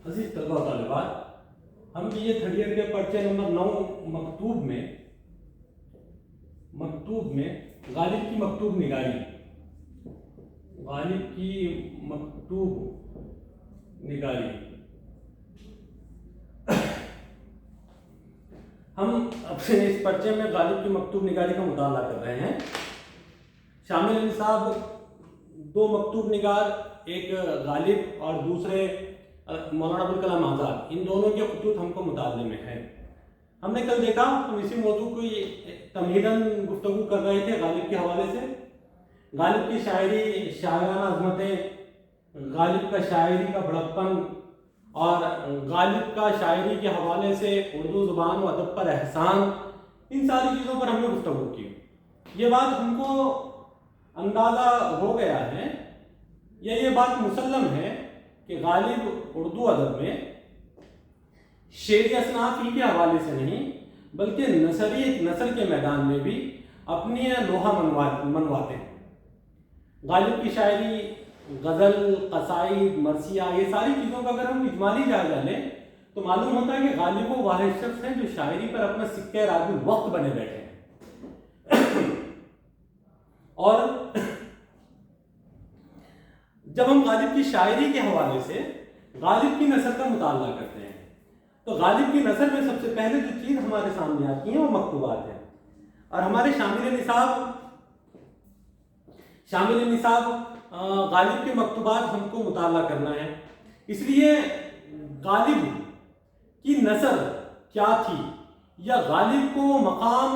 عزیز طلبہ و طالبات، ہم بھی یہ تھرڈ ایئر کے پرچے نمبر 9 مکتوب میں غالب کی مکتوب نگاری ہم اپنے اس پرچے میں غالب کی مکتوب نگاری کا مطالعہ کر رہے ہیں۔ شامل نصاب 2 مکتوب نگار، ایک غالب اور دوسرے مولانا ابوالکلام آزاد، ان دونوں کے خطوط ہم کو مطالعے میں ہے۔ ہم نے کل دیکھا، ہم اسی موضوع کو تمہیداً گفتگو کر رہے تھے غالب کے حوالے سے۔ غالب کی شاعری، شاعرانہ عظمتیں، غالب کا شاعری کا بڑکپن اور غالب کا شاعری کے حوالے سے اردو زبان و ادب پر احسان، ان ساری چیزوں پر ہم نے گفتگو کی۔ یہ بات ہم کو اندازہ ہو گیا ہے یا یہ بات مسلم ہے کہ غالب اردو ادب میں شعری اصناف ہی کے حوالے سے نہیں بلکہ نثر کے میدان میں بھی اپنی لوہا منواتے ہیں۔ غالب کی شاعری، غزل، قصائد، مرثیہ، یہ ساری چیزوں کا اگر ہم اجمالی جائزہ لیں تو معلوم ہوتا ہے کہ غالب وہ واحد شخص ہیں جو شاعری پر اپنا سکہ راج الوقت بنے بیٹھے ہیں۔ اور جب ہم غالب کی شاعری کے حوالے سے غالب کی نثر کا مطالعہ کرتے ہیں تو غالب کی نثر میں سب سے پہلے جو چیز ہمارے سامنے آتی ہے وہ مکتوبات ہیں، اور ہمارے شامل نصاب غالب کے مکتوبات ہم کو مطالعہ کرنا ہے۔ اس لیے غالب کی نثر کیا تھی یا غالب کو مقام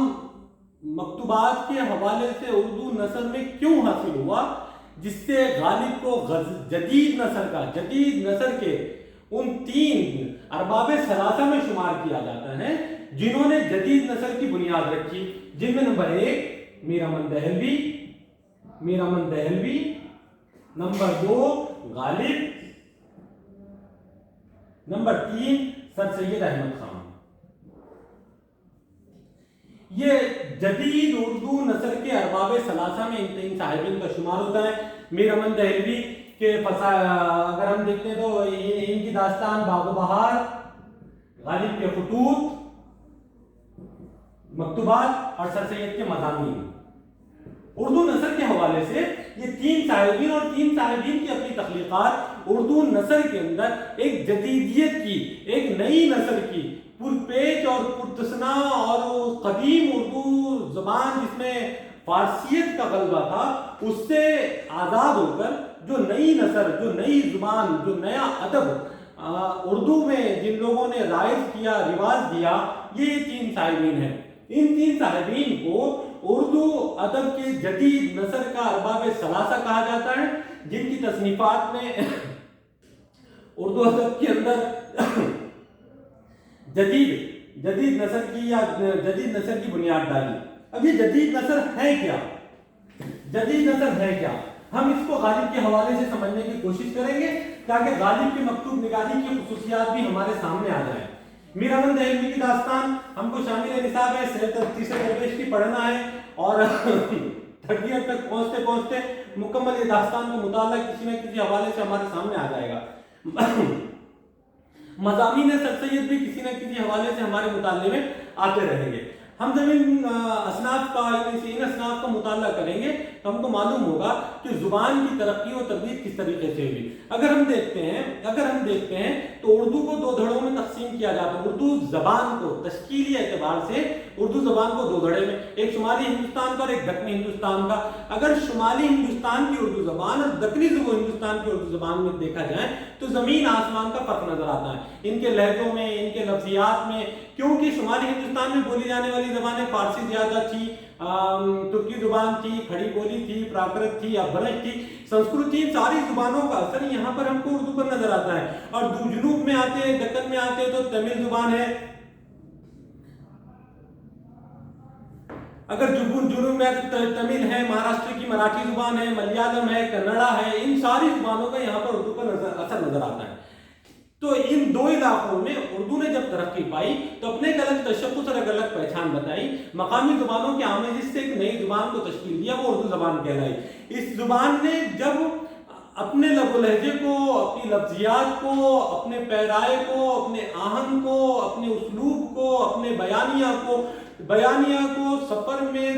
مکتوبات کے حوالے سے اردو نثر میں کیوں حاصل ہوا، جس سے غالب کو جدید نثر کے ان 3 ارباب ثلاثہ میں شمار کیا جاتا ہے جنہوں نے جدید نثر کی بنیاد رکھی، جن میں نمبر 1 میرامن دہلوی، نمبر 2 غالب، نمبر 3 سر سید احمد خان۔ یہ جدید اردو نثر کے ارباب ثلاثہ میں ان 3 صاحبین کا شمار ہوتا ہے۔ میرامن دہلوی کے اگر ہم دیکھتے ہیں تو ان کی داستان باغ و بہار، غالب کے خطوط، مکتوبات اور سر سید کے مضامین، اردو نثر کے حوالے سے یہ 3 صاحبین اور 3 صاحبین کی اپنی تخلیقات اردو نثر کے اندر ایک جدیدیت کی، ایک نئی نثر کی، پرپیچ اور پرتسنا اور قدیم اردو زبان جس میں فارسیت کا غلبہ تھا اس سے آزاد ہو کر جو نئی نثر، جو نئی زبان، جو نیا ادب اردو میں جن لوگوں نے رائج کیا، رواج دیا، یہ 3 صاحبین ہیں۔ ان 3 صاحبین کو اردو ادب کے جدید نثر کا ارباب ثلاثہ کہا جاتا ہے، جن کی تصنیفات میں اردو ادب کے اندر جدید نثر کی بنیاد ڈالی۔ اب یہ جدید نثر ہے کیا؟ ہم اس کو غالب کے حوالے سے سمجھنے کی کوشش کریں گے تاکہ غالب کی مکتوب نگاری کی خصوصیات بھی ہمارے سامنے آ جائیں۔ میرامن دہلوی کی داستان ہم کو شامل نصاب ہے، تیسرے درویش کی پڑھنا ہے اور 3rd ایئر تک پہنچتے مکمل یہ داستان کا مطالعہ کسی نہ کسی حوالے سے ہمارے سامنے آ جائے گا۔ مضامین سر سید بھی کسی نہ کسی حوالے سے ہمارے مطالعے میں آتے رہیں گے۔ ہم جب ان اصناف کا مطالعہ کریں گے تو ہم کو معلوم ہوگا کہ زبان کی ترقی و تردید کس طریقے سے ہوئی۔ اگر ہم دیکھتے ہیں تو اردو کو 2 دھڑوں میں تقسیم کیا جاتا ہے۔ اردو زبان کو تشکیلی اعتبار سے اردو زبان کو 2 دھڑے میں، ایک شمالی ہندوستان کا اور ایک دکنی ہندوستان کا۔ اگر شمالی ہندوستان کی اردو زبان اور دکنی ہندوستان کی اردو زبان میں دیکھا جائے تو زمین آسمان کا فرق نظر آتا ہے، ان کے لہجوں میں، ان کے لفظیات میں، کیونکہ شمالی ہندوستان میں بولی جانے والی زبانیں فارسی زیادہ تھی، ترکی زبان تھی، کھڑی بولی تھی، پراکرت تھی، ابرج تھی، سنسکرت تھی۔ ان ساری زبانوں کا اثر یہاں پر ہم کو اردو پر نظر آتا ہے۔ اور جنوب میں آتے ہیں، دکن میں آتے ہیں تو تمل زبان ہے، اگر جنوب میں تمل ہے، مہاراشٹر کی مراٹھی زبان ہے، ملیالم ہے، کنڑا ہے، ان ساری زبانوں کا یہاں پر اردو پر اثر نظر آتا ہے۔ تو ان 2 علاقوں میں اردو نے جب ترقی پائی تو اپنے ایک الگ تشخص اور ایک الگ پہچان بتائی، مقامی زبانوں کے آمیزش سے ایک نئی زبان کو تشکیل دیا، وہ اردو زبان کہلائی۔ اس زبان نے جب اپنے لب و لہجے کو، اپنی لفظیات کو، اپنے پیرائے کو، اپنے آہنگ کو، اپنے اسلوب کو، اپنے بیانیہ کو سفر میں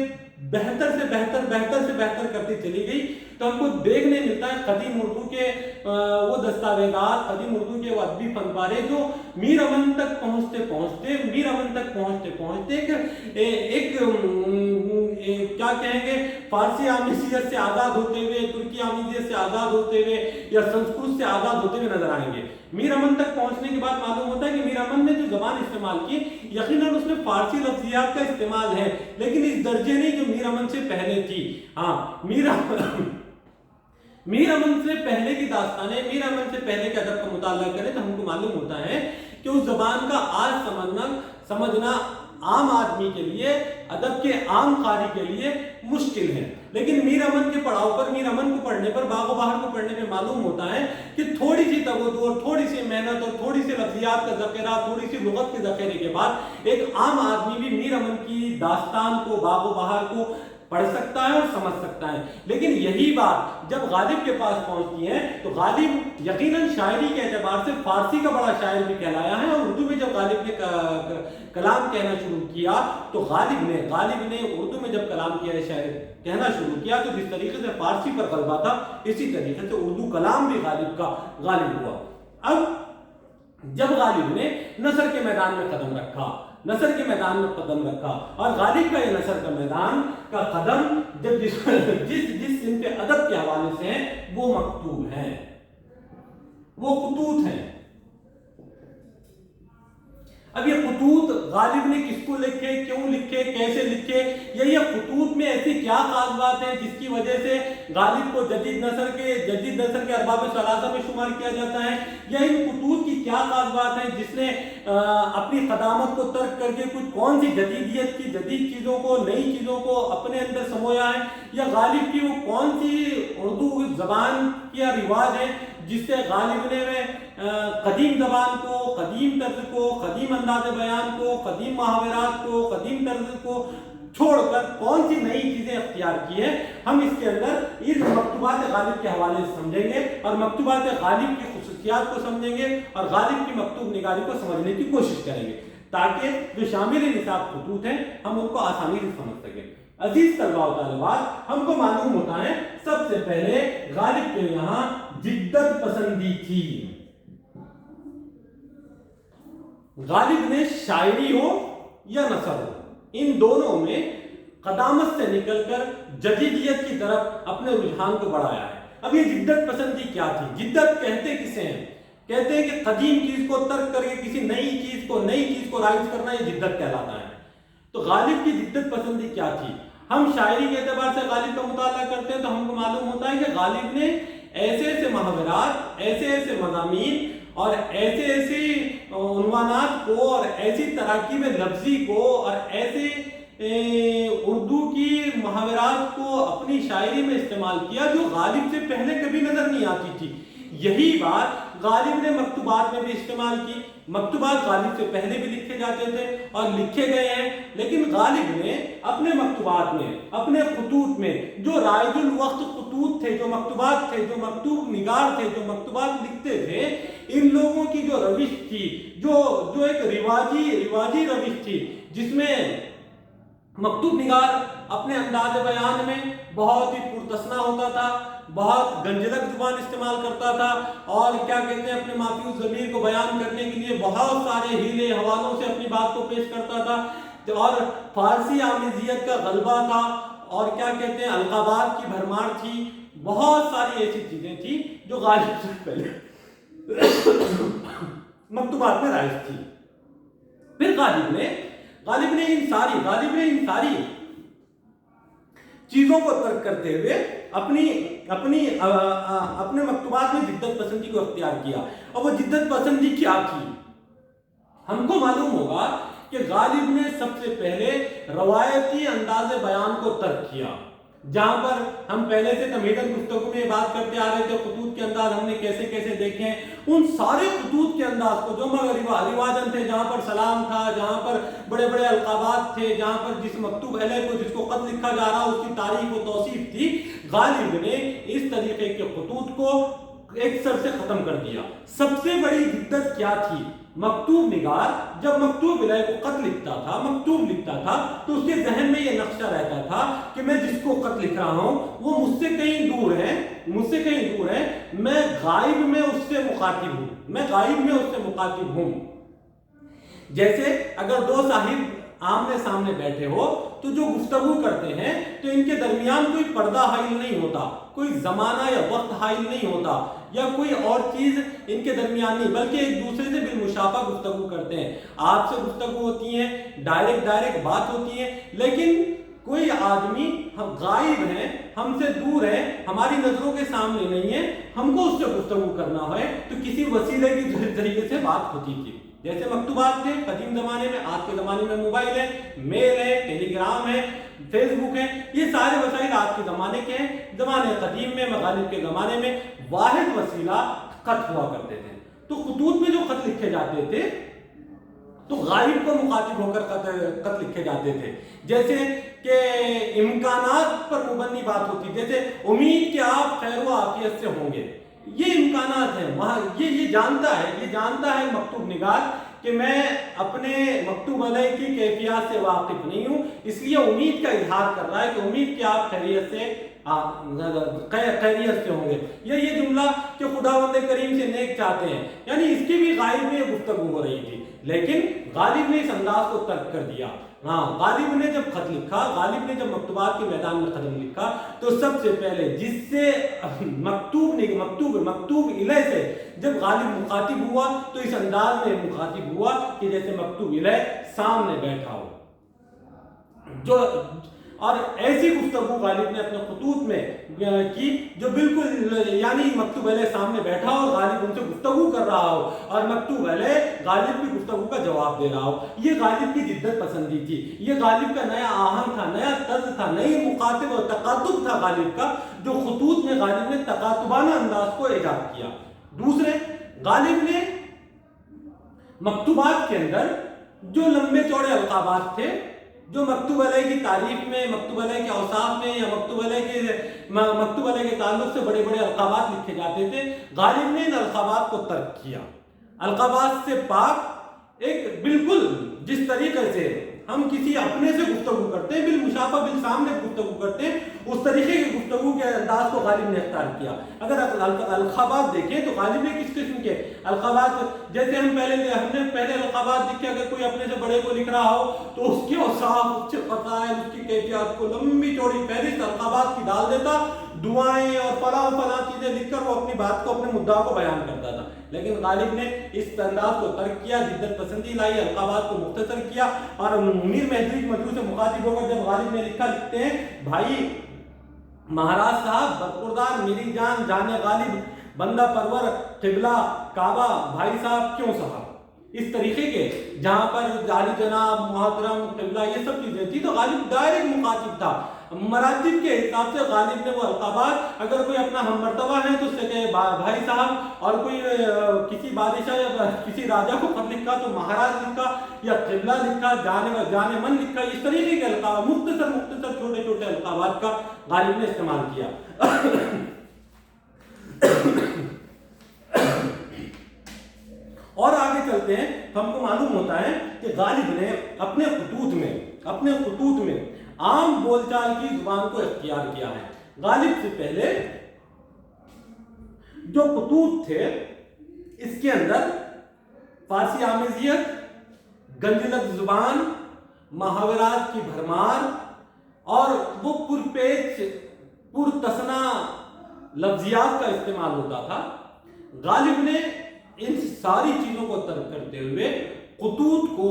بہتر سے بہتر کرتی چلی گئی. تو ہم کو دیکھنے ملتا ہے قدیم اردو کے وہ دستاویزات، قدیم اردو کے وہ ادبی فن پارے جو میر امن تک پہنچتے ایک کیا کہیں گے، فارسی آمیزیت سے آزاد ہوتے ہوئے، ترکی آمیزیت سے آزاد ہوتے ہوئے یا سنسکرت سے آزاد ہوتے ہوئے نظر آئیں گے. میر امن تک پہنچنے کے بعد معلوم ہوتا ہے کہ میر امن نے جو زبان استعمال کی یقیناً اس میں فارسی لفظیات کا استعمال ہے، لیکن اس درجے نہیں جو میر امن سے پہلے تھی. ہاں، میر امن سے پہلے کی داستانیں، میر امن سے پہلے کے ادب کا مطالعہ کریں تو ہم کو معلوم ہوتا ہے کہ اس زبان کا آج سمجھنا عام آدمی کے لیے، ادب کے عام قاری کے لیے مشکل ہے. لیکن میر امن کے پڑاؤ پر، میر امن کو پڑھنے پر، باغ و بہار کو پڑھنے میں معلوم ہوتا ہے کہ تھوڑی سی تگودو اور تھوڑی سی محنت اور تھوڑی سی لفظیات کا ذخیرہ، تھوڑی سی لغت کے ذخیرے کے بعد ایک عام آدمی بھی میر امن کی داستان کو، باغ و بہار کو پڑھ سکتا ہے اور سمجھ سکتا ہے. لیکن یہی بات جب غالب کے پاس پہنچتی ہے تو غالب یقیناً شاعری کے اعتبار سے فارسی کا بڑا شاعر بھی کہلایا ہے، اور اردو میں جب غالب نے کلام کہنا شروع کیا تو غالب نے اردو میں جب کلام کہنا شروع کیا تو جس طریقے سے فارسی پر غلبہ تھا اسی طریقے سے اردو کلام بھی غالب کا غالب ہوا. اب جب غالب نے نثر کے میدان میں قدم رکھا اور غالب کا یہ نثر کا میدان کا قدم جب جس صنف ادب کے حوالے سے ہے وہ مکتوب ہے، وہ خطوط ہیں. اب یہ خطوط غالب نے کس کو لکھے، کیوں لکھے، کیسے لکھے، یا یہ خطوط میں ایسی کیا خاص بات ہے جس کی وجہ سے غالب کو جدید نثر کے ارباب ثلاثہ میں شمار کیا جاتا ہے، یا ان خطوط کی کیا خاص بات ہے جس نے اپنی قدامت کو ترک کر کے کچھ کون سی جدید چیزوں کو، نئی چیزوں کو اپنے اندر سمویا ہے، یا غالب کی وہ کون سی اردو زبان کا رواج ہے جس سے غالب نے قدیم زبان کو، قدیم طرز کو، قدیم انداز بیان کو، قدیم محاورات کو، قدیم طرز کو چھوڑ کر کون سی نئی چیزیں اختیار کی ہیں. ہم اس کے اندر اس مکتوبات غالب کے حوالے سے سمجھیں گے اور مکتوبات غالب کی خصوصیات کو سمجھیں گے اور غالب کی مکتوب نگاری کو سمجھنے کی کوشش کریں گے تاکہ جو شامل نصاب خطوط ہیں ہم ان کو آسانی سے سمجھ سکیں. عزیز طلباء و طالبات، ہم کو معلوم ہوتا ہے سب سے پہلے غالب کے یہاں جدت پسندی تھی. غالب نے شاعری ہو یا نثر ہو، ان دونوں میں قدامت سے نکل کر جدیدیت کی طرف اپنے رجحان کو بڑھایا ہے. اب یہ جدت پسندی کیا تھی؟ جدت کہتے کسے ہیں؟ کہتے ہیں کہ قدیم چیز کو ترک کر کے کسی نئی چیز کو رائج کرنا، یہ جدت کہلاتا ہے. تو غالب کی جدت پسندی کیا تھی؟ ہم شاعری کے اعتبار سے غالب کا مطالعہ کرتے ہیں تو ہم کو معلوم ہوتا ہے کہ غالب نے ایسے محاورات، ایسے مضامین اور ایسے عنوانات کو اور ایسی تراکیب لفظی کو اور ایسے اردو کی محاورات کو اپنی شاعری میں استعمال کیا جو غالب سے پہلے کبھی نظر نہیں آتی تھی. یہی بات غالب نے مکتوبات میں بھی استعمال کی. مکتوبات غالب سے پہلے بھی لکھے جاتے تھے اور لکھے گئے ہیں، لیکن غالب نے اپنے مکتوبات میں، اپنے خطوط میں جو رائج الوقت خطوط تھے، جو مکتوبات تھے، جو مکتوب نگار تھے، جو مکتوبات لکھتے تھے، ان لوگوں کی جو روش تھی، جو ایک رواجی روش تھی، جس میں مکتوب نگار اپنے انداز بیان میں بہت ہی پرتسنا ہوتا تھا، بہت گنجلک زبان استعمال کرتا تھا اور کیا کہتے ہیں اپنے مافیوس ضمیر کو بیان کرنے کے لیے بہت سارے ہیلے حوالوں سے اپنی بات کو پیش کرتا تھا اور فارسی آمیزیت کا غلبہ تھا اور کیا کہتے ہیں القابات کی بھرمار تھی. بہت ساری ایسی چیزیں تھیں جو غالب سے پہلے مکتوبات میں رائج تھی. پھر غالب نے ان ساری چیزوں کو ترک کرتے ہوئے اپنے مکتوبات میں جدت پسندی کو اختیار کیا. اور وہ جدت پسندی کیا تھی؟ ہم کو معلوم ہوگا کہ غالب نے سب سے پہلے روایتی انداز بیان کو ترک کیا. جہاں پر ہم پہلے سے تمہیدن گفتگو میں بات کرتے آ رہے تھے خطوط کے انداز ہم نے کیسے کیسے دیکھے ہیں، ان سارے خطوط کے انداز کو جو رواجن تھے، جہاں پر سلام تھا، جہاں پر بڑے بڑے القابات تھے، جہاں پر جس مکتوب علیہ کو جس کو خط لکھا جا رہا اس کی تاریخ و توصیف تھی، غالب نے اس طریقے کے خطوط کو ایک سر سے ختم کر دیا۔ سب سے بڑی جدت کیا تھی؟ مکتوب نگار جب مکتوب الہ کو خط لکھتا تھا، مکتوب لکھتا تھا، تو اس کے ذہن میں یہ نقشہ رہتا تھا کہ میں جس کو خط لکھ رہا ہوں وہ مجھ سے کہیں دور ہے، میں غائب میں اس سے مخاطب ہوں، جیسے اگر دو صاحب آمنے سامنے بیٹھے ہو تو جو گفتگو کرتے ہیں تو ان کے درمیان کوئی پردہ حائل نہیں ہوتا، کوئی زمانہ یا وقت حائل نہیں ہوتا، یا کوئی اور چیز ان کے درمیان نہیں، بلکہ ایک دوسرے سے بالمشافہ گفتگو کرتے ہیں۔ آپ سے گفتگو ہوتی ہے، ڈائریکٹ بات ہوتی ہے، لیکن کوئی آدمی ہم غائب ہیں، ہم سے دور ہے، ہماری نظروں کے سامنے نہیں ہے، ہم کو اس سے گفتگو کرنا ہے تو کسی وسیلے کے ذریعے سے بات ہوتی تھی۔ جیسے مکتوبات تھے قدیم زمانے میں، آج کے زمانے میں موبائل ہے، میل ہے، ٹیلی گرام ہے، فیس بک ہے، یہ سارے وسائل آج کے زمانے کے ہیں۔ زمانے قدیم میں، مغالب کے زمانے میں واحد وسیلہ خط ہوا کرتے تھے۔ تو خطوط میں جو خط لکھے جاتے تھے تو غائب کو مخاطب ہو کر خط لکھے جاتے تھے، جیسے کہ امکانات پر مبنی بات ہوتی، جیسے امید کہ آپ خیر و عافیت سے ہوں گے، یہ امکانات ہیں وہاں، یہ جانتا ہے مکتوب نگار کہ میں اپنے مکتوب علیہ کی کیفیات سے واقف نہیں ہوں، اس لیے امید کا اظہار کر رہا ہے کہ امید کہ آپ خیریت سے ہوں گے، یہ جملہ کہ خداوند کریم سے نیک چاہتے ہیں، یعنی اس کی بھی غالب میں گفتگو ہو رہی تھی، لیکن غالب نے اس انداز کو ترک کر دیا۔ غالب نے جب خط لکھا، غالب نے جب مکتوبات کے میدان میں خط لکھا تو سب سے پہلے جس سے مکتوب الہ سے جب غالب مخاطب ہوا تو اس انداز میں مخاطب ہوا کہ جیسے مکتوب الہ سامنے بیٹھا ہو، اور ایسی گفتگو غالب نے اپنے خطوط میں کی جو بالکل یعنی مکتوب علیہ سامنے بیٹھا ہو، غالب ان سے گفتگو کر رہا ہو اور مکتوب علیہ غالب کی گفتگو کا جواب دے رہا ہو۔ یہ غالب کی جدت پسندی تھی، یہ غالب کا نیا آہنگ تھا، نیا طرز تھا، نئی مخاطب اور تقاطب تھا غالب کا، جو خطوط میں غالب نے تقاطبانہ انداز کو ایجاد کیا۔ دوسرے، غالب نے مکتوبات کے اندر جو لمبے چوڑے القابات تھے، جو مکتوب علیہ کی تعریف میں، مکتوب علیہ کے اوصاف میں، یا مکتوب علیہ کے تعلق سے بڑے بڑے القابات لکھے جاتے تھے، غالب نے ان القابات کو ترک کیا، القابات سے پاک ایک بالکل جس طریقے سے ہم کسی اپنے سے گفتگو کرتے ہیں، بالمشافہ بالسامنے گفتگو کرتے ہیں، اس طریقے کی گفتگو کے انداز کو غالب نے اختیار کیا۔ اگر القابات دیکھیں تو غالب نے کس قسم کے القابات، جیسے ہم نے پہلے القابات دیکھے، اگر کوئی اپنے سے بڑے کو لکھ رہا ہو تو اس کے اوصاف، اس کے فضائل، اس کی کیفیات کو لمبی چوڑی فہرست القابات کی ڈال دیتا، دعائیں اور فلاں چیزیں لکھ کر وہ اپنی بات کو، اپنے مدعا کو بیان کرتا تھا، لیکن غالب نے اس انداز کو ترک کیا، جدت پسندی لائی، القابات کو مختصر کیا، اور منیر مہدوی مدعو سے مخاطب ہو کر جب غالب نے لکھتے ہیں، بھائی مہاراج صاحب برخوردار میری جان جانے غالب بندہ پرور قبلہ کعبہ بھائی صاحب کیوں صاحب، اس طریقے کے جہاں پر عالی جناب محترم قبلہ یہ سب چیزیں تھی، تو غالب ڈائریکٹ مخاطب تھا۔ مراتب کے حساب سے غالب نے وہ القابات، اگر کوئی اپنا ہم مرتبہ ہے تو اس سے کہے بھائی صاحب، اور کوئی کسی بادشاہ یا کسی راجہ کو خط لکھا تو مہاراج لکھا یا قبلہ لکھا، جانے من لکھا، اس طریقے کے القاب مختصر چھوٹے چھوٹے القابات کا غالب نے استعمال کیا۔ اور آگے چلتے ہیں تو ہم کو معلوم ہوتا ہے کہ غالب نے اپنے خطوط میں عام بول چال کی زبان کو اختیار کیا ہے۔ غالب سے پہلے جو خطوط تھے اس کے اندر فارسی آمیزیت، گنجلک زبان، محاورات کی بھرمار اور وہ پرپیچ پرتسنا لفظیات کا استعمال ہوتا تھا۔ غالب نے ان ساری چیزوں کو ترک کرتے ہوئے خطوط کو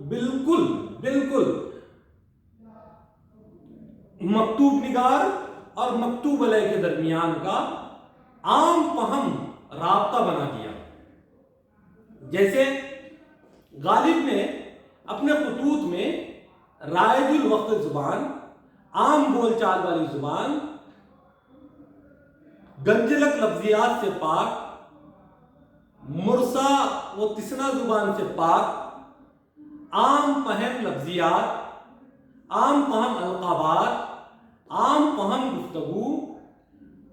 بالکل مکتوب نگار اور مکتوب علیہ کے درمیان کا عام فہم رابطہ بنا دیا۔ جیسے غالب نے اپنے خطوط میں رائج الوقت زبان، عام بول چال والی زبان، گنجلک لفظیات سے پاک، مرسا و تسنا زبان سے پاک، عام فہم لفظیات، عام فہم القابات، عام فہم گفتگو،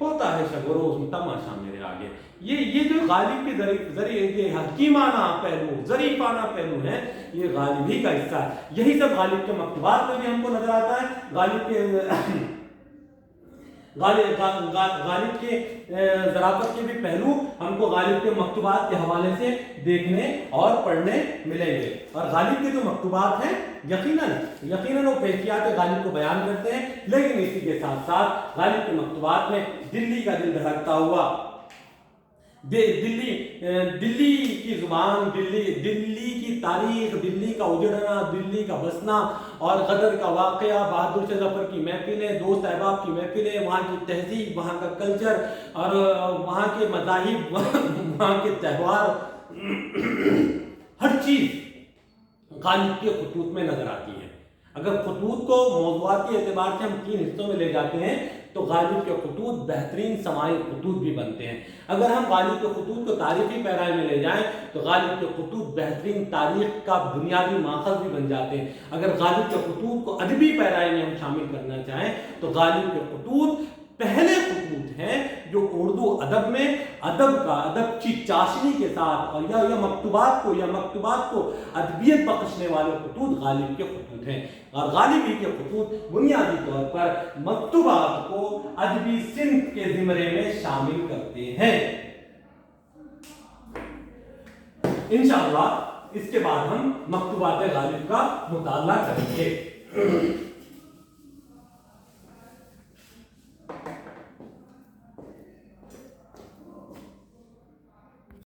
ہوتا ہے شگروز تماشا میرے آگے. یہ جو غالب کے ذریعے حکیمانہ پہلو، ظریفانہ پہلو ہے، یہ غالب ہی کا حصہ ہے. یہی سب غالب کے مکتوبات میں بھی ہم کو نظر آتا ہے. غالب کے ظرافت کے بھی پہلو ہم کو غالب کے مکتوبات کے حوالے سے دیکھنے اور پڑھنے ملیں گے. اور غالب کے جو مکتوبات ہیں یقیناً وہ کیفیات غالب کو بیان کرتے ہیں، لیکن اسی کے ساتھ ساتھ غالب کے مکتوبات میں دلی کا دل دھڑکتا ہوا، دلی کی زبان، دلی کی تاریخ، دلی کا اجڑنا، دلی کا بسنا اور غدر کا واقعہ، بہادر شاہ ظفر کی محفلیں، دوست احباب کی محفلیں، وہاں کی تہذیب، وہاں کا کلچر اور وہاں کے مذاہب، وہاں کے تہوار، ہر چیز غالب کے خطوط میں نظر آتی ہے. اگر خطوط کو موضوعاتی اعتبار سے ہم 3 حصوں میں لے جاتے ہیں تو غالب کے خطوط بہترین سماعی خطوط بھی بنتے ہیں. اگر ہم غالب کے خطوط کو تاریخی پیرائے میں لے جائیں تو غالب کے خطوط بہترین تاریخ کا بنیادی ماخذ بھی بن جاتے ہیں. اگر غالب کے خطوط کو ادبی پیرائے میں ہم شامل کرنا چاہیں تو غالب کے خطوط پہلے خطوط ہیں جو اردو ادب میں ادب کی چاشنی کے ساتھ اور یا مکتوبات کو ادبیت بخشنے والے خطوط غالب کے خطوط ہیں. اور غالبی کے خطوط بنیادی طور پر مکتوبات کو ادبی صنف کے زمرے میں شامل کرتے ہیں. انشاءاللہ اس کے بعد ہم مکتوبات غالب کا مطالعہ کریں گے.